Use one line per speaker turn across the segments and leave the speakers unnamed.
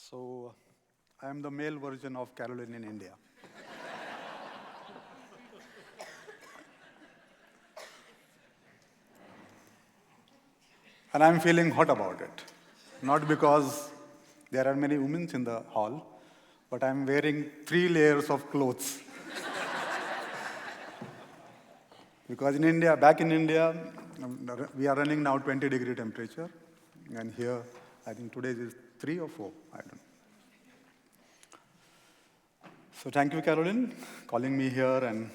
So, I am the male version of Caroline in India. And I'm feeling hot about it. Not because there are many women in the hall, but I'm wearing 3 layers of clothes. Because in India, back in India, we are running now 20-degree temperature. And here, I think today is 3 or 4, I don't know. So thank you, Caroline, calling me here and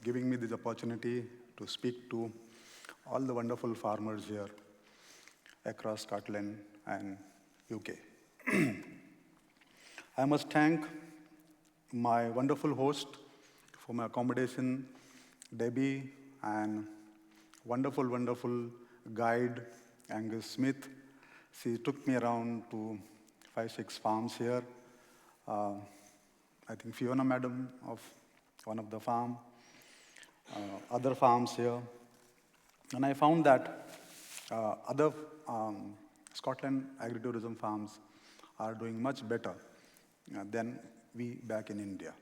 giving me this opportunity to speak to all the wonderful farmers here across Scotland and UK. I must thank my wonderful host for my accommodation, Debbie, and wonderful guide, Angus Smith. She took me around to 5-6 farms here. I think Fiona Madam of one of the farm, other farms here. And I found that other Scotland agritourism farms are doing much better than we back in India.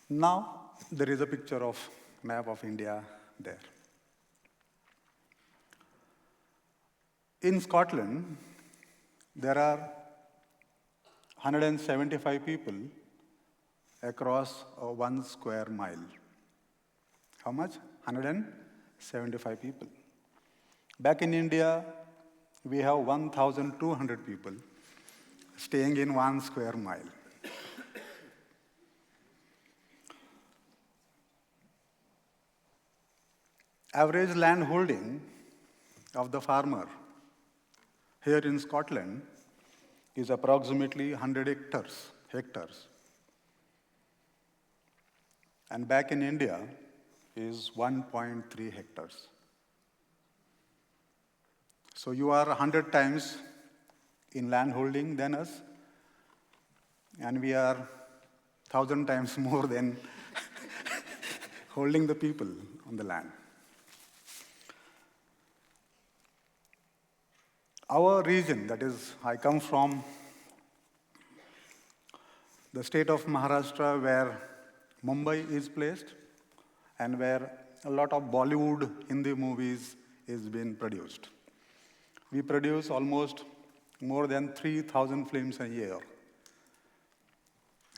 Now, there is a picture of map of India there. In Scotland, there are 175 people across 1 square mile. How much? 175 people. Back in India, we have 1,200 people staying in 1 square mile. Average land holding of the farmer here in Scotland is approximately 100 hectares. And back in India is 1.3 hectares. So you are 100 times in land holding than us, and we are 1,000 times more than holding the people on the land. Our region, that is, I come from the state of Maharashtra where Mumbai is placed and where a lot of Bollywood Hindi movies is being produced. We produce almost more than 3,000 films a year.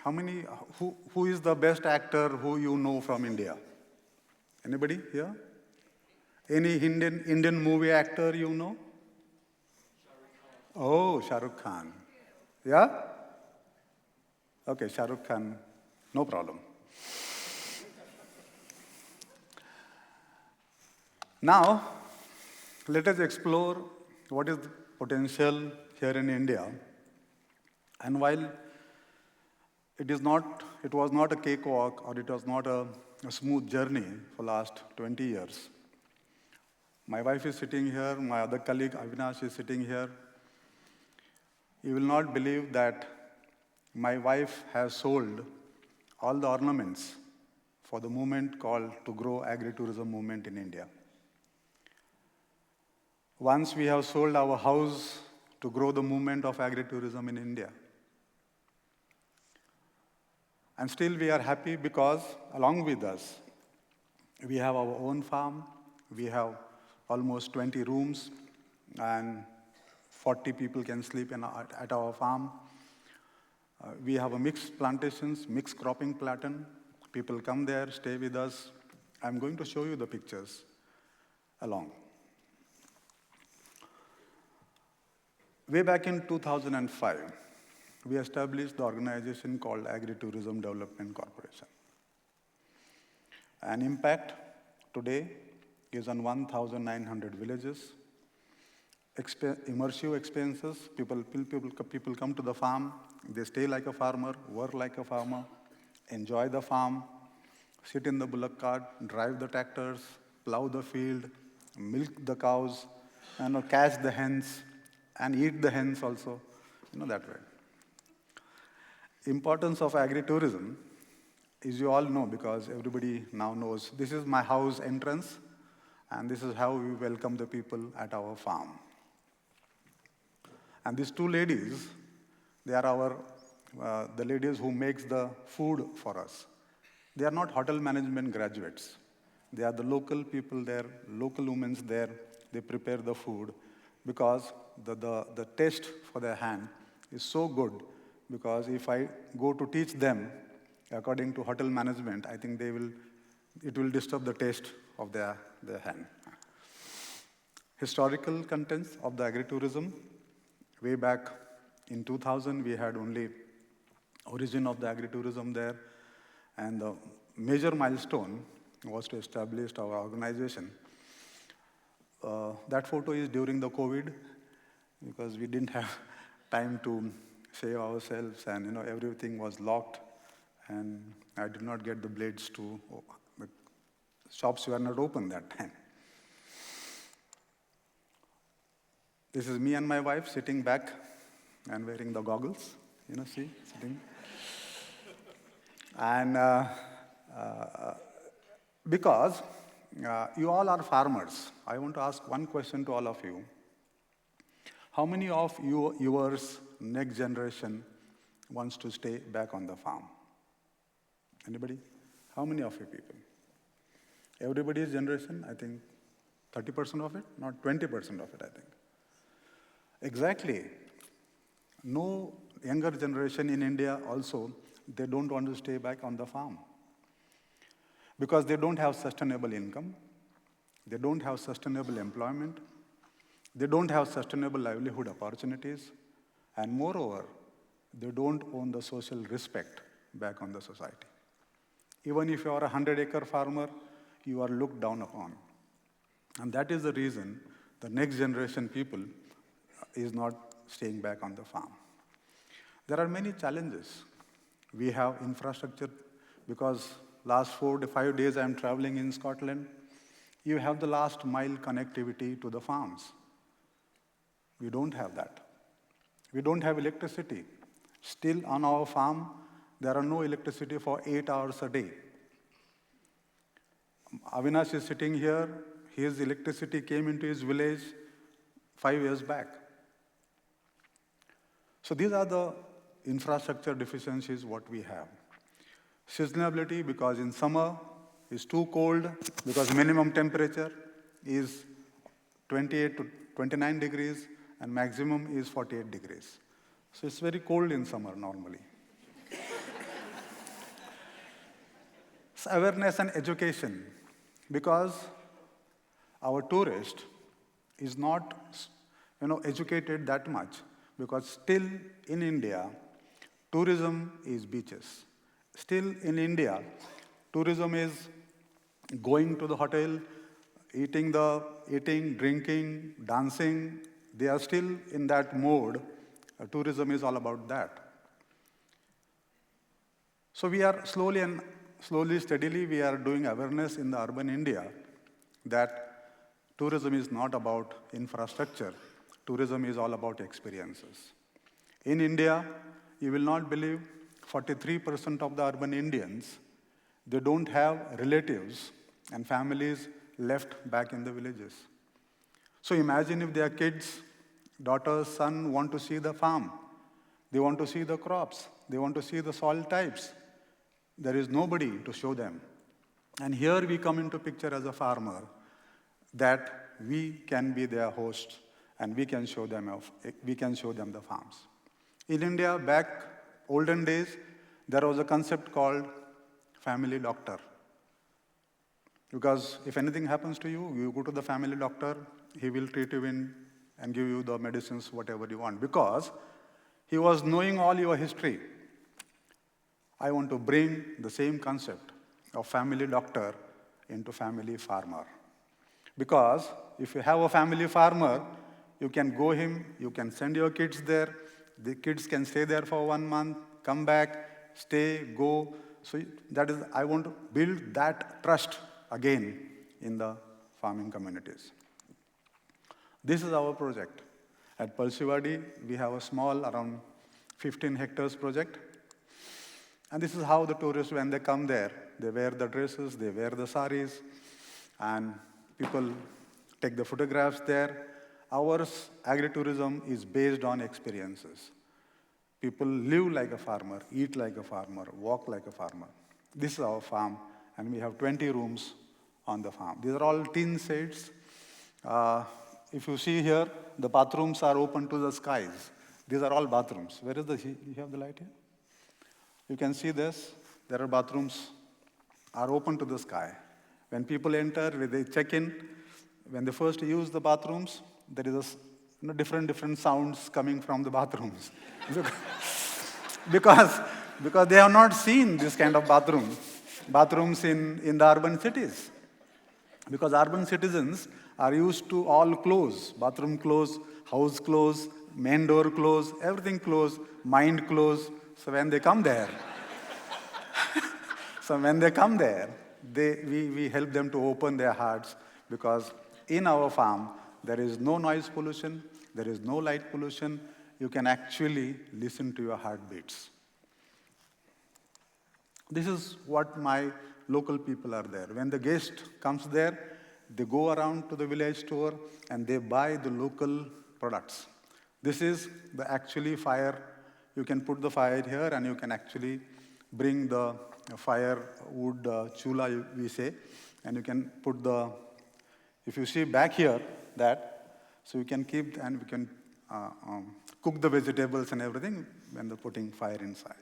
Who is the best actor who you know from India? Anybody here? Any Indian movie actor you know? Oh, Shah Rukh Khan. Yeah? Okay, Shah Rukh Khan, no problem. Now, let us explore what is the potential here in India. And while it was not a cakewalk or it was not a smooth journey for last 20 years. My wife is sitting here, my other colleague Avinash is sitting here. You will not believe that my wife has sold all the ornaments for the movement called to grow agri-tourism movement in India. Once we have sold our house to grow the movement of agri-tourism in India. And still we are happy because along with us, we have our own farm, we have almost 20 rooms, and 40 people can sleep at our farm. We have a mixed plantations, mixed cropping pattern. People come there, stay with us. I'm going to show you the pictures along. Way back in 2005, we established the organization called Agri Tourism Development Corporation. And impact today is on 1,900 villages. Immersive experiences, people come to the farm, they stay like a farmer, work like a farmer, enjoy the farm, sit in the bullock cart, drive the tractors, plow the field, milk the cows, and catch the hens, and eat the hens also, that way. Importance of agri-tourism is you all know because everybody now knows this is my house entrance and this is how we welcome the people at our farm. And these two ladies They are the ladies who makes the food for us. They are not hotel management graduates. They are the local people there, local women there. They prepare the food because the taste for their hand is so good. Because if I go to teach them according to hotel management, I think it will disturb the taste of their hand. Historical contents of the agritourism. Way back in 2000, we had only origin of the agritourism there, and the major milestone was to establish our organization. That photo is during the COVID, because we didn't have time to save ourselves, and everything was locked, and I did not get the blades the shops were not open that time. This is me and my wife sitting back and wearing the goggles, see, sitting. And because you all are farmers, I want to ask one question to all of you. How many of yours next generation wants to stay back on the farm? Anybody? How many of you people? Everybody's generation, I think 30% of it, not 20% of it, I think. Exactly. No younger generation in India also, they don't want to stay back on the farm. Because they don't have sustainable income, they don't have sustainable employment, they don't have sustainable livelihood opportunities, and moreover, they don't own the social respect back on the society. Even if you are a 100-acre farmer, you are looked down upon. And that is the reason the next generation people is not staying back on the farm. There are many challenges. We have infrastructure, because last 4 to 5 days I am traveling in Scotland. You have the last mile connectivity to the farms. We don't have that. We don't have electricity. Still on our farm, there are no electricity for 8 hours a day. Avinash is sitting here. His electricity came into his village 5 years back. So these are the infrastructure deficiencies what we have. Seasonability, because in summer it's too cold, because minimum temperature is 28 to 29 degrees and maximum is 48 degrees. So it's very cold in summer normally. So awareness and education, because our tourist is not educated that much, because still in India, tourism is beaches. Still in India, tourism is going to the hotel, eating, drinking, dancing. They are still in that mode. Tourism is all about that. So we are slowly, steadily, we are doing awareness in the urban India that tourism is not about infrastructure. Tourism is all about experiences. In India, you will not believe 43% of the urban Indians, they don't have relatives and families left back in the villages. So imagine if their kids, daughters, son want to see the farm. They want to see the crops. They want to see the soil types. There is nobody to show them. And here we come into picture as a farmer, that we can be their hosts and we can show them the farms. In India, back olden days, there was a concept called family doctor. Because if anything happens to you, you go to the family doctor, he will treat you and give you the medicines, whatever you want. Because he was knowing all your history. I want to bring the same concept of family doctor into family farmer. Because if you have a family farmer, you can go him, you can send your kids there, the kids can stay there for 1 month, come back, stay, go. So I want to build that trust again in the farming communities. This is our project. At Palsivadi, we have a small, around 15 hectares project. And this is how the tourists, when they come there, they wear the dresses, they wear the saris, and people take the photographs there. Our agritourism is based on experiences. People live like a farmer, eat like a farmer, walk like a farmer. This is our farm, and we have 20 rooms on the farm. These are all tin sheds. If you see here, the bathrooms are open to the skies. These are all bathrooms. Where is you have the light here? You can see this. There are bathrooms are open to the sky. When people enter, when they check in, when they first use the bathrooms, there is different sounds coming from the bathrooms. because they have not seen this kind of bathrooms in the urban cities. Because urban citizens are used to all close, bathroom close, house close, main door close, everything close, mind close. So when they come there, we help them to open their hearts, because in our farm, there is no noise pollution, there is no light pollution. You can actually listen to your heartbeats. This is what my local people are there. When the guest comes there, they go around to the village store and they buy the local products. This is the actually fire. You can put the fire here and you can actually bring the firewood chula, we say, and you can put if you see back here, so you can keep and we can cook the vegetables and everything when they're putting fire inside.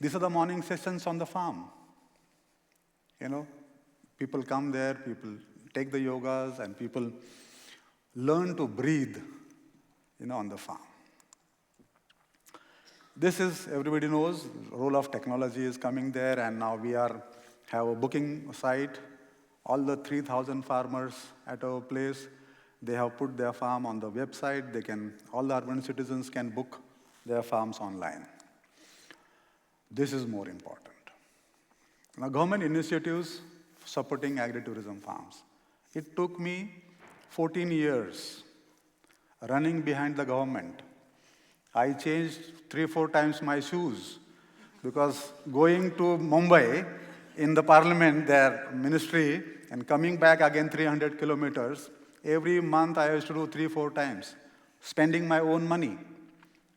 These are the morning sessions on the farm. People come there, people take the yogas, and people learn to breathe, on the farm. This is, everybody knows, role of technology is coming there, and now we have a booking site. All the 3,000 farmers at our place, they have put their farm on the website. All the urban citizens can book their farms online. This is more important. Now, government initiatives supporting agritourism farms. It took me 14 years running behind the government. I changed 3-4 times my shoes, because going to Mumbai in the parliament, their ministry, and coming back again 300 kilometers, every month I used to do 3-4 times, spending my own money,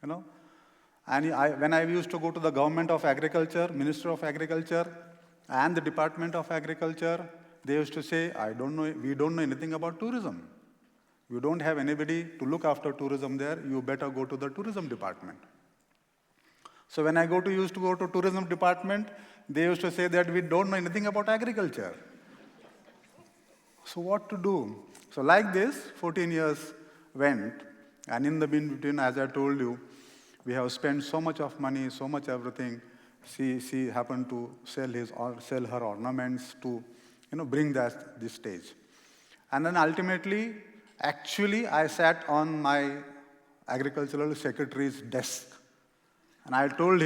And when I used to go to the government of agriculture, Minister of Agriculture, and the Department of Agriculture, they used to say, we don't know anything about tourism. You don't have anybody to look after tourism there, you better go to the tourism department. So when I used to go to tourism department, they used to say that we don't know anything about agriculture. So what to do? So like this, 14 years went, and in the between, as I told you, we have spent so much of money, so much everything. She happened to sell her ornaments to, bring this stage. And then ultimately, actually, I sat on my agricultural secretary's desk. And I told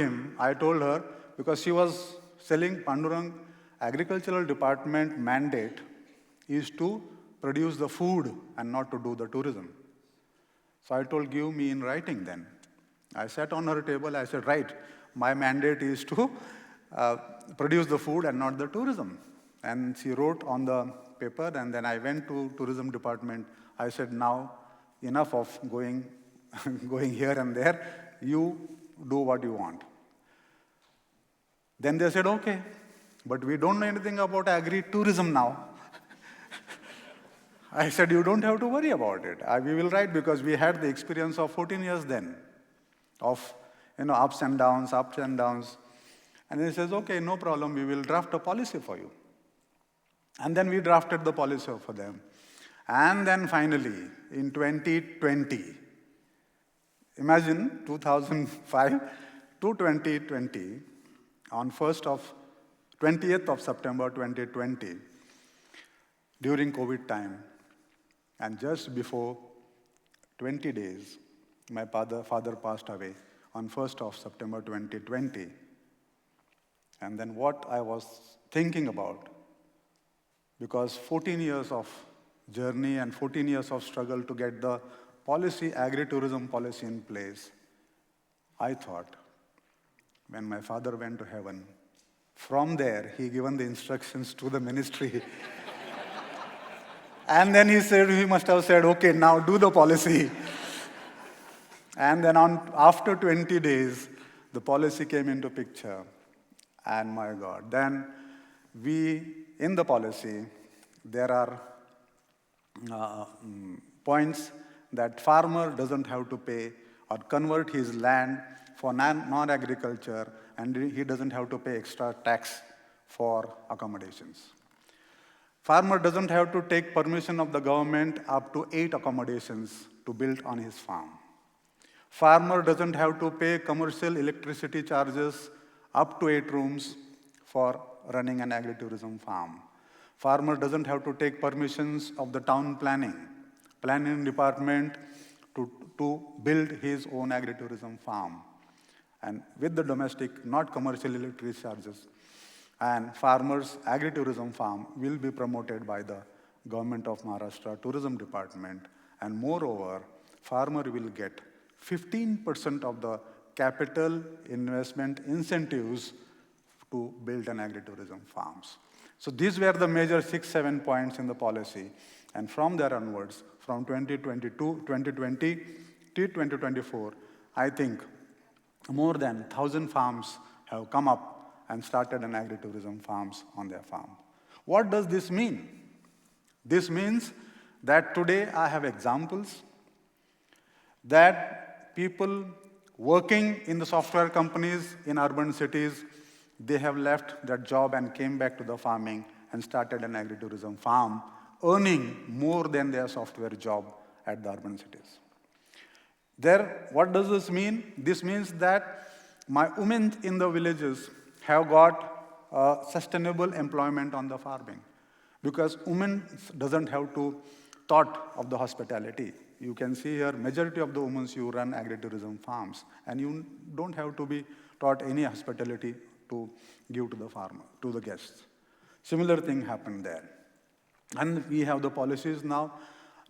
her, because she was selling Pandurang, agricultural department mandate is to produce the food and not to do the tourism. So I told, give me in writing then. I sat on her table, I said, right, my mandate is to produce the food and not the tourism. And she wrote on the paper, and then I went to tourism department. I said, now, enough of going here and there, you do what you want. Then they said, okay, but we don't know anything about Agri Tourism now. I said, you don't have to worry about it. We will write, because we had the experience of 14 years then, of ups and downs. And he says, okay, no problem, we will draft a policy for you. And then we drafted the policy for them. And then finally, in 2020, imagine 2005 to 2020, on 20th of September 2020, during COVID time, and just before 20 days, my father passed away on 1st of September 2020. And then what I was thinking about, because 14 years of journey and 14 years of struggle to get the agri-tourism policy in place, I thought, when my father went to heaven, from there, he given the instructions to the ministry. And then he must have said, okay, now do the policy. And then after 20 days, the policy came into picture. And my God, then in the policy, there are points that farmer doesn't have to pay or convert his land for non-agriculture, and he doesn't have to pay extra tax for accommodations. Farmer doesn't have to take permission of the government up to 8 accommodations to build on his farm. Farmer doesn't have to pay commercial electricity charges up to 8 rooms for running an agritourism farm. Farmer doesn't have to take permissions of the town planning department to build his own agritourism farm. And with the domestic, not commercial electricity charges. And farmers' agritourism farm will be promoted by the government of Maharashtra tourism department. And moreover, farmer will get 15% of the capital investment incentives to build an agritourism farms. So these were the major 6-7 points in the policy. And from there onwards, from 2020 to 2024, I think more than 1,000 farms have come up and started an agritourism farms on their farm. What does this mean? This means that today I have examples that people working in the software companies in urban cities, they have left that job and came back to the farming and started an agritourism farm, earning more than their software job at the urban cities. What does this mean? This means that my women in the villages have got sustainable employment on the farming, because women doesn't have to thought of the hospitality. You can see here, majority of the women you run agritourism farms, and you don't have to be taught any hospitality to give to the farmer, to the guests. Similar thing happened there. And we have the policies now.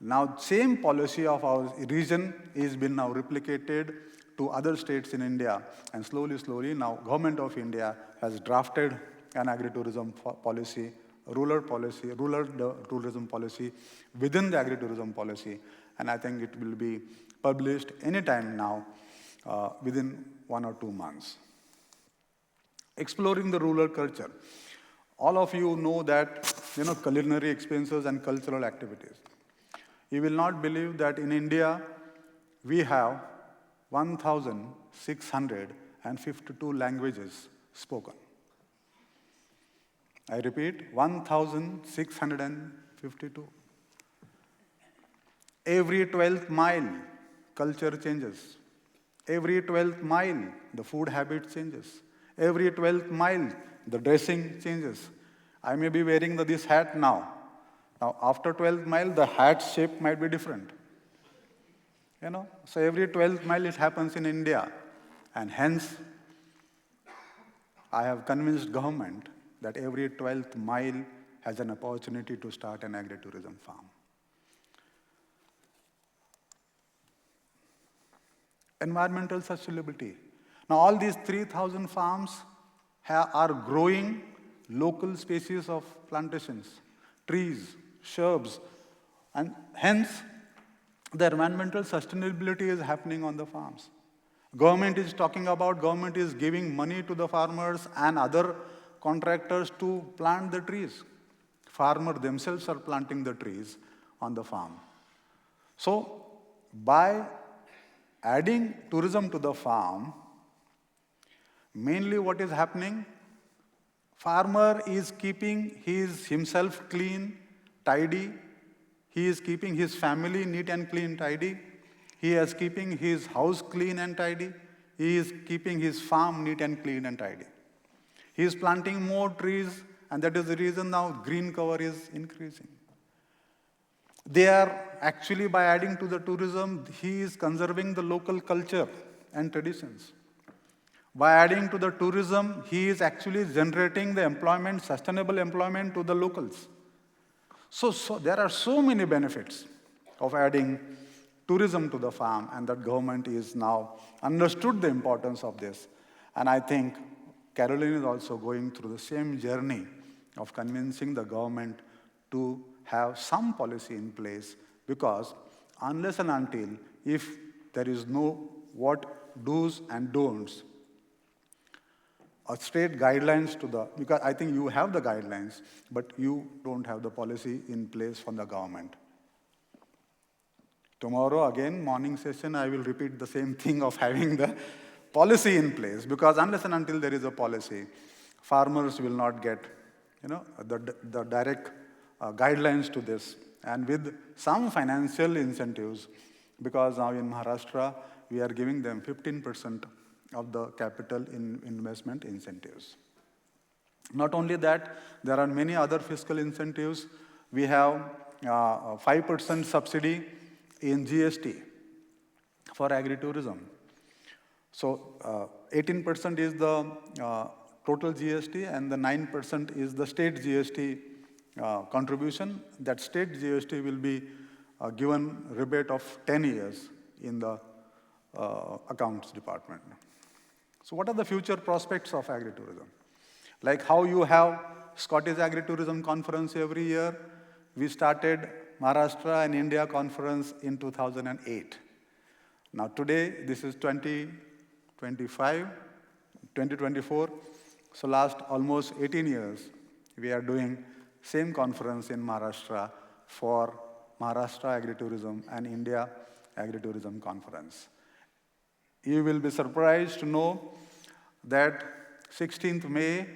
Now, same policy of our region is been now replicated to other states in India, and slowly, now Government of India has drafted an agritourism policy, rural tourism policy within the agritourism policy, and I think it will be published anytime now within 1 or 2 months. Exploring the rural culture. All of you know that, culinary experiences and cultural activities. You will not believe that in India, we have 1,652 languages spoken. I repeat, 1,652. Every 12th mile, culture changes. Every 12th mile, the food habit changes. Every 12th mile, the dressing changes. I may be wearing this hat now. Now, after 12th mile, the hat shape might be different. So every 12th mile it happens in India. And hence, I have convinced government that every 12th mile has an opportunity to start an agritourism farm. Environmental sustainability. Now, all these 3,000 farms are growing local species of plantations, trees, shrubs, and hence, the environmental sustainability is happening on the farms. Government is giving money to the farmers and other contractors to plant the trees. Farmers themselves are planting the trees on the farm. So, by adding tourism to the farm, mainly what is happening, farmer is keeping himself clean, tidy. He is keeping his family neat and clean, tidy. He is keeping his house clean and tidy. He is keeping his farm neat and clean and tidy. He is planting more trees, and that is the reason now green cover is increasing. They are actually, by adding to the tourism, he is conserving the local culture and traditions. By adding to the tourism, he is actually generating the employment, sustainable employment to the locals. So there are so many benefits of adding tourism to the farm, and that government is now understood the importance of this. And I think Caroline is also going through the same journey of convincing the government to have some policy in place, because unless and until, if there is no what do's and don'ts, straight guidelines to the, because I think you have the guidelines, but you don't have the policy in place from the government. Tomorrow, again, morning session, I will repeat the same thing of having the policy in place, because unless and until there is a policy, farmers will not get, the direct guidelines to this. And with some financial incentives, because now in Maharashtra, we are giving them 15% of the capital in investment incentives. Not only that, there are many other fiscal incentives. We have 5% subsidy in GST for agritourism. So 18% is the total GST, and the 9% is the state GST contribution. That state GST will be given rebate of 10 years in the accounts department. So what are the future prospects of agritourism? Like how you have Scottish Agritourism Conference every year, we started Maharashtra and India Conference in 2008. Now today, this is 2024. So last almost 18 years, we are doing same conference in Maharashtra for Maharashtra Agritourism and India Agritourism Conference. You will be surprised to know that 16th May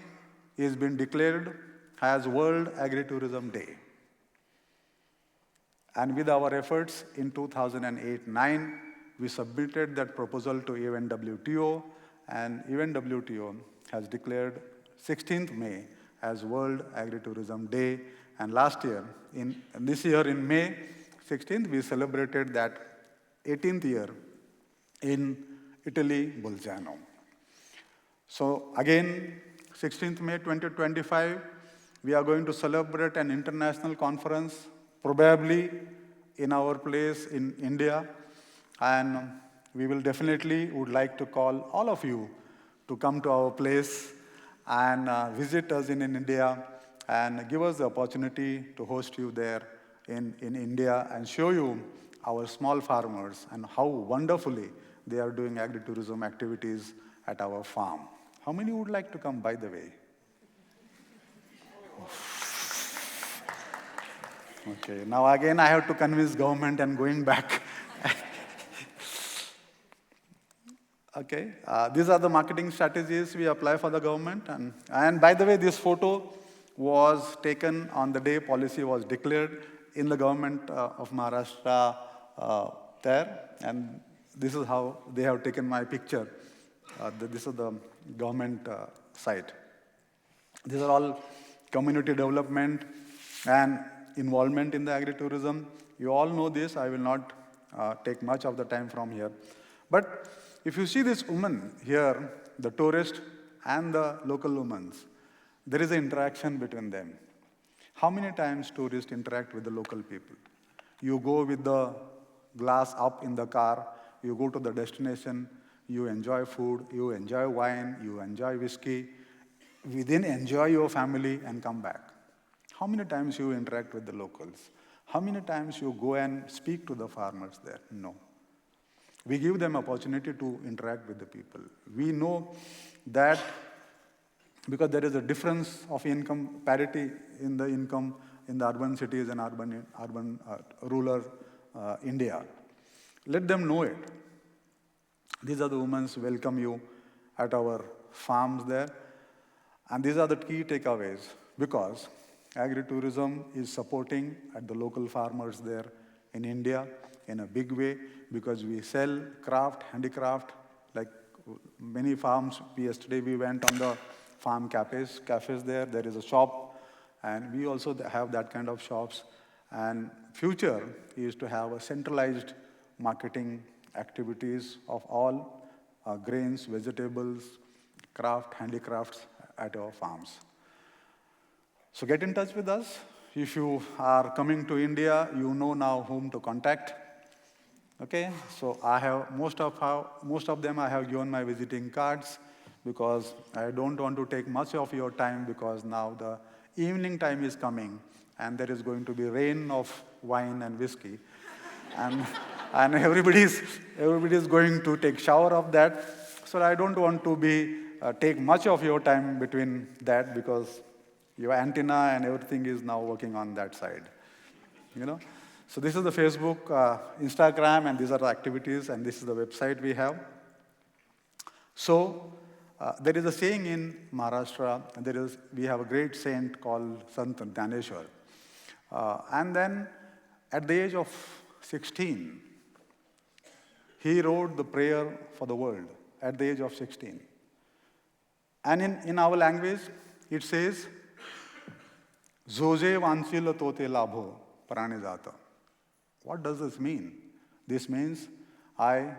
has been declared as World Agritourism Day. And with our efforts in 2008-9, we submitted that proposal to even WTO, and even WTO has declared 16th May as World Agritourism Day. And this year in May 16th, we celebrated that 18th year in Italy, Bolzano. So again, 16th May 2025, we are going to celebrate an international conference, probably in our place in India. And we will definitely would like to call all of you to come to our place and visit us in India and give us the opportunity to host you there in India and show you our small farmers and how wonderfully they are doing agritourism activities at our farm. How many would like to come, by the way? Okay, now again I have to convince government and going back. Okay, these are the marketing strategies we apply for the government. And by the way, this photo was taken on the day policy was declared in the government of Maharashtra there. And this is how they have taken my picture. This is the government site. These are all community development and involvement in the agritourism. You all know this. I will not take much of the time from here. But if you see this woman here, the tourist and the local women, there is an interaction between them. How many times tourists interact with the local people? You go with the glass up in the car, you go to the destination, you enjoy food, you enjoy wine, you enjoy whiskey, we then enjoy your family and come back. How many times you interact with the locals? How many times you go and speak to the farmers there? No. We give them opportunity to interact with the people. We know that because there is a difference of income, parity in the income in the urban cities and rural India. Let them know it. These are the women who welcome you at our farms there. And these are the key takeaways, because agritourism is supporting at the local farmers there in India in a big way, because we sell craft, handicraft, like many farms. Yesterday we went on the farm cafes there. There is a shop, and we also have that kind of shops. And future is to have a centralized marketing activities of all grains, vegetables, craft, handicrafts at our farms. So get in touch with us. If you are coming to India, you know now whom to contact. Okay, so I have most of them I have given my visiting cards, because I don't want to take much of your time, because now the evening time is coming and there is going to be rain of wine and whiskey. And And everybody's going to take shower of that. So I don't want to take much of your time between that, because your antenna and everything is now working on that side. So this is the Facebook, Instagram, and these are the activities, and this is the website we have. So there is a saying in Maharashtra, and we have a great saint called Sant Dhaneshwar. And then at the age of 16, he wrote the prayer for the world at the age of 16. And in our language, it says, Zoje vansil tote labho prane jata. What does this mean? This means I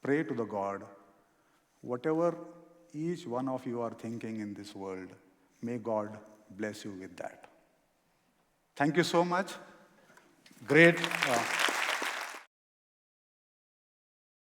pray to the God, whatever each one of you are thinking in this world, may God bless you with that. Thank you so much. Great.